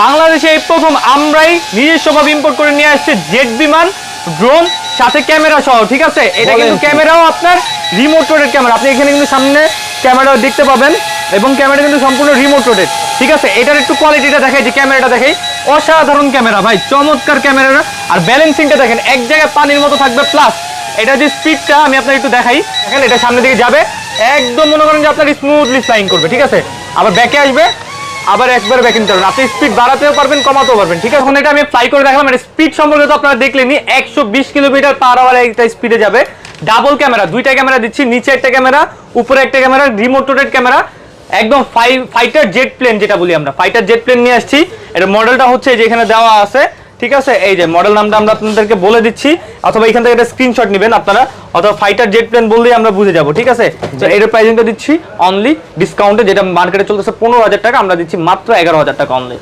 বাংলাদেশে এই প্রথম আমরাই নিজস্বভাবে ইম্পোর্ট করে নিয়ে আসছে জেট বিমান, ড্রোন, সাথে ক্যামেরা সহ। ঠিক আছে, এটা কিন্তু ক্যামেরাও আপনার রিমোট রোটেড ক্যামেরা। আপনি এখানে কিন্তু সামনে ক্যামেরা দেখতে পাবেন এবং ক্যামেরা কিন্তু সম্পূর্ণ রিমোট রোটেড। ঠিক আছে, এটার একটু কোয়ালিটিটা দেখাই, যে ক্যামেরাটা দেখাই, অসাধারণ ক্যামেরা ভাই, চমৎকার ক্যামেরা। আর ব্যালেন্সিংটা দেখেন, এক জায়গায় পানির মতো থাকবে। প্লাস এটা যে স্পিডটা আমি আপনার একটু দেখাই, দেখেন এটা সামনে দিকে যাবে, একদম মনে করেন যে আপনার স্মুথলি ফ্লাইং করবে। ঠিক আছে, আবার ব্যাকে আসবে, আবার একবার ব্যাক ইন করবেন। আপনি স্পিড বাড়াতেও পারবেন, কমাতেও পারবেন। ঠিক আছে, এখন এটা আমি ফ্লাই করে দেখালাম। এটা স্পিড সম্পর্কে তো আপনারা দেখলেনই, 120 কিলোমিটার পার আওয়ার একটা স্পিডে যাবে। ডাবল ক্যামেরা, দুইটা ক্যামেরা দিচ্ছি, নিচে একটা ক্যামেরা, উপরে একটা ক্যামেরা, রিমোট রোটেড ক্যামেরা। একদম ফাইটার জেট প্লেন যেটা বলি আমরা, ফাইটার জেট প্লেন নিয়ে আসছি। এটা মডেলটা হচ্ছে যে এখানে দেওয়া আছে। ঠিক আছে, এই যে মডেল নামটা আমরা আপনাদেরকে বলে দিচ্ছি, অথবা এখান থেকে একটা স্ক্রিনশট নেবেন আপনারা, অথবা ফাইটার জেট প্লেন বললেই আমরা বুঝে যাব। ঠিক আছে, তো এর প্রাইসিংটা দিচ্ছি অনলি ডিসকাউন্টে, যেটা মার্কেটে চলতেছে 15,000 টাকা, আমরা দিচ্ছি মাত্র 11,000 টাকা অনলি।